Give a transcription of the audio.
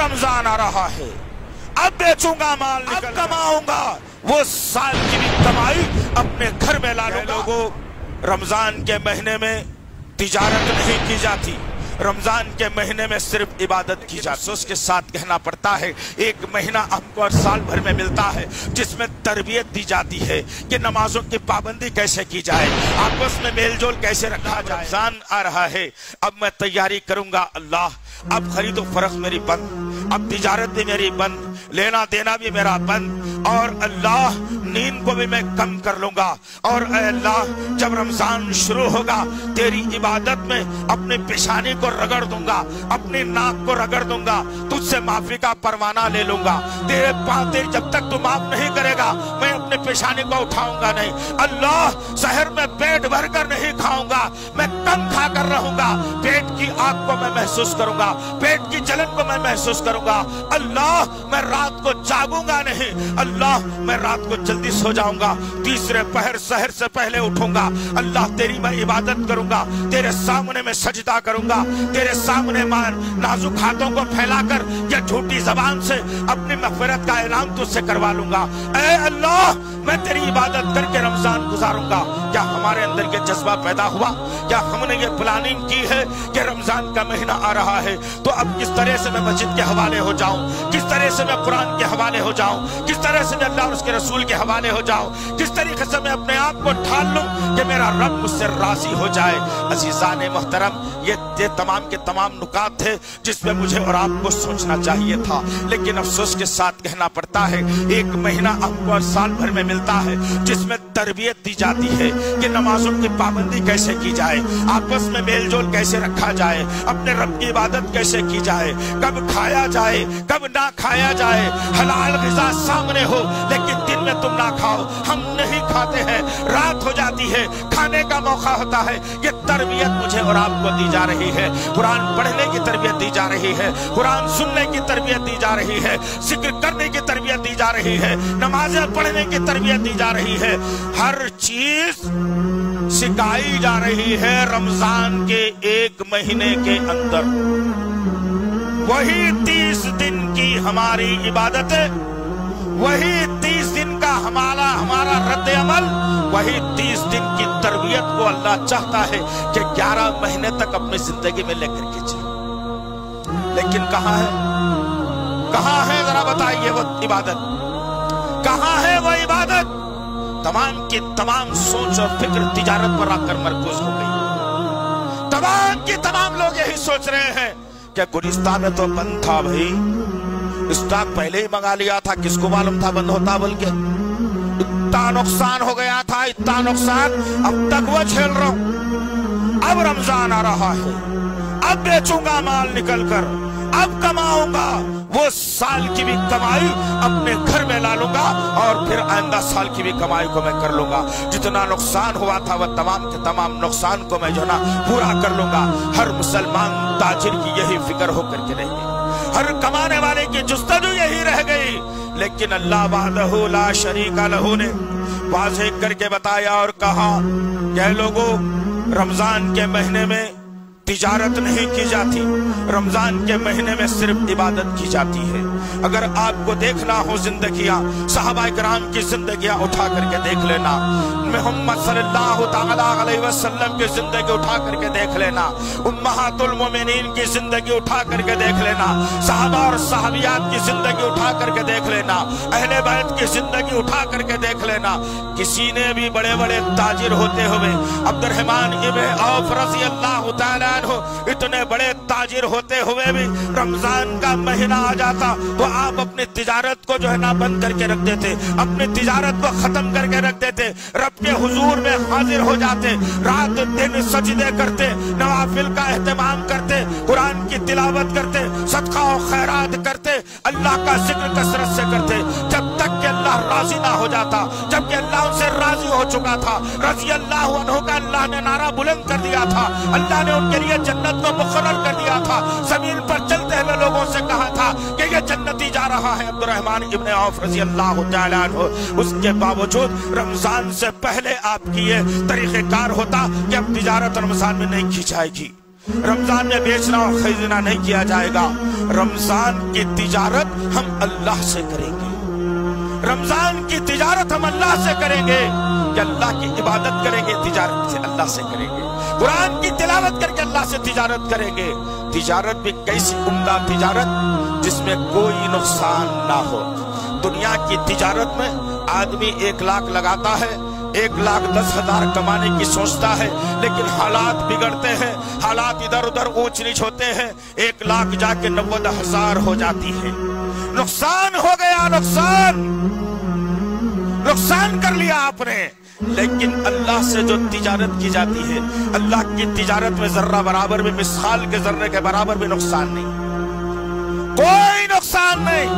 रमजान आ रहा है, अब बेचूंगा माल, अब कमाऊंगा वो साल की भी कमाई अपने घर में ला लूंगा। लोगों, रमजान के महीने में तिजारत नहीं की जाती, रमजान के महीने में सिर्फ इबादत की जाती है। उसके साथ कहना पड़ता है, एक महीना हमको हर साल भर में मिलता है जिसमें तरबियत दी जाती है कि नमाजों की पाबंदी कैसे की जाए, आपस में मेलजोल कैसे रखा जाए। रमजान आ रहा है, अब मैं तैयारी करूंगा। अल्लाह, अब खरीदो फरोख्त मेरी बंद, अब तिजारत भी मेरी बंद, लेना देना भी मेरा बंद, और अल्लाह नींद को भी मैं कम कर लूंगा। और अल्लाह, जब रमजान शुरू होगा तेरी इबादत में अपनी पेशानी को रगड़ दूंगा, अपनी नाक को रगड़ दूंगा, तुझसे माफी का परवाना ले लूंगा। तेरे पाते जब तक तू माफ नहीं करेगा मैं अपने पेशानी को उठाऊंगा नहीं। अल्लाह, शहर में पेट भर कर नहीं खाऊंगा, मैं कम खाकर रहूंगा। पेट की आग को मैं महसूस करूंगा, पेट की जलन को मैं महसूस करूंगा। अल्लाह, मैं रात को जागूंगा नहीं। अल्लाह, मैं रात को जल्दी सो जाऊंगा, तीसरे पहर सहर से पहले उठूंगा। अल्लाह, तेरी मैं इबादत करूंगा, तेरे सामने मैं सजदा करूंगा, तेरे सामने नाजुक हाथों को फैलाकर या झूठी जबान से अपनी मग़फ़िरत का ऐलान तुझसे करवा लूंगा। ऐ अल्लाह, मैं तेरी इबादत करके रमजान गुजारूंगा। क्या हमारे अंदर ये जज्बा पैदा हुआ? क्या हमने ये प्लानिंग की है कि रमजान का महीना आ रहा है तो अब किस तरह से मैं मस्जिद के हवाले हो जाऊं, किस तरह से मैं कुरान के हवाले हो जाऊं, किस तरह से मैं अल्लाह और उसके रसूल के हवाले हो जाऊं, किस तरीके से मैं अपने आप को ढाल लूं कि मेरा रब मुझसे राजी हो जाए। अज़ीज़ान मोहतरम, ये तमाम के तमाम नुकात थे जिसमें मुझे और आपको सोचना चाहिए था, लेकिन अफसोस के साथ कहना पड़ता है, एक महीना आपको हर साल भर में मिलता है जिसमें तरबियत दी जाती है कि नमाजों की पाबंदी कैसे की जाए, आपस में मेलजोल कैसे रखा जाए, अपने रब की इबादत कैसे की जाए, कब खाया जाए कब ना खाया जाए, हलाल ग़िज़ा सामने हो लेकिन दिन में तुम ना खाओ। हम नहीं खाते हैं, रात हो जाती है, खाने का मौका होता है। ये तरबियत मुझे और आपको दी जा रही है, कुरान पढ़ने की तरबियत दी जा रही है, कुरान सुनने की तरबियत दी जा रही है, जिक्र करने की तरबियत दी जा रही है, नमाज़ें पढ़ने की तरबियत दी जा रही है। हर चीज सिखाई जा रही है रमजान के एक महीने के अंदर। वही 30 दिन की हमारी इबादत है, वही 30 दिन का हमारा रद्द अमल, वही 30 दिन की तरबियत को अल्लाह चाहता है कि 11 महीने तक अपनी जिंदगी में लेकर के चले। लेकिन कहां है जरा बताइए वो इबादत, कहां है वो इबादत? तमाम की तमाम सोच और फिक्र तिजारत पर आकर मरकूज हो गई। तमाम की तमाम लोग यही सोच रहे हैं कि गुलिस्तान में तो बंद था भाई, स्टॉक पहले ही मंगा लिया था, किसको मालूम था बंद होता, बल्कि इतना नुकसान हो गया था, इतना नुकसान अब तक वो झेल रहा हूं। अब रमजान आ रहा है, अब बेचूंगा माल निकल कर, अब कमाऊंगा वो साल की भी कमाई अपने घर में ला लूंगा और फिर आइंदा साल की भी कमाई को मैं कर लूंगा। जितना नुकसान हुआ था वह तमाम के तमाम नुकसान को मैं जो ना पूरा कर लूंगा। हर मुसलमान ताजिर की यही फिक्र होकर के रह गई, हर कमाने वाले की जुस्तजू यही रह गई। लेकिन अल्लाह वहदहू ला शरीका लहू ने वाज़ेह करके बताया और कहा, क्या लोगों, रमजान के महीने में तिजारत नहीं की जाती, रमजान के महीने में सिर्फ इबादत की जाती है। अगर आपको देखना हो जिंदगियां, सहाबा किराम की जिंदगियां उठा करके देख लेना, मोहम्मद सल्लल्लाहु तआला अलैहि वसल्लम की जिंदगी उठा करके देख लेना, उम्महातुल मोमिनीन की जिंदगी उठा करके देख लेना, सहाबा और सहाबियात की जिंदगी उठा करके देख लेना, अहले बैत की जिंदगी उठा करके देख लेना। किसी ने भी बड़े बड़े ताजिर होते हुए, अब्दुर्रहमान इब्न औफ रज़ी अल्लाह तआला अन्हु, इतने बड़े ताजिर होते हुए भी रमजान का महीना आ जाता तो आप अपनी तिजारत को जो है ना बंद करके रख देते, अपनी तिजारत को खत्म करके रख देते, रब के हुजूर में हाजिर हो जाते, रात दिन सजदे करते, नवाफिल का एहतमाम करते, कुरान की तिलावत करते, सदका और खैरात करते, अल्लाह का जिक्र कसरत से करते, जब तक कि अल्लाह राजी ना हो जाता। जबकि अल्लाह उनसे राजी हो चुका था, रज़ी अल्लाहु अन्हु का अल्लाह ने नारा बुलंद कर दिया था, अल्लाह ने उनके लिए जन्नत को मुकर्रर कर दिया था, जमीन पर चलते हुए लोगों से कहा था कि ये जन्नती जा रहा है अब्दुर्रहमान इब्न औफ रज़ी अल्लाहु तआला अन्हु। उसके बावजूद रमजान से पहले आपकी ये तरीक़ेकार होता कि अब तिजारत रमजान में नहीं की जाएगी, रमजान में बेचना और खरीदना नहीं किया जाएगा। रमजान की तिजारत हम अल्लाह से करेंगे। रमजान की तिजारत हम अल्लाह से करेंगे कि अल्लाह की इबादत करेंगे, तिजारत से अल्लाह से करेंगे। कुरान की तिलावत करके अल्लाह से तिजारत करेंगे। तिजारत भी कैसी उम्दा तिजारत जिसमें कोई नुकसान ना हो। दुनिया की तिजारत में आदमी 1 लाख लगाता है, 1,10,000 कमाने की सोचता है, लेकिन हालात बिगड़ते हैं, हालात इधर उधर ऊंच नीच होते हैं। 1 लाख जाके 90,000 हो जाती है। नुकसान हो गया, नुकसान कर लिया आपने। लेकिन अल्लाह से जो तिजारत की जाती है, अल्लाह की तिजारत में जर्रा बराबर भी, मिसाल के जर्रे के बराबर भी नुकसान नहीं, कोई नुकसान नहीं।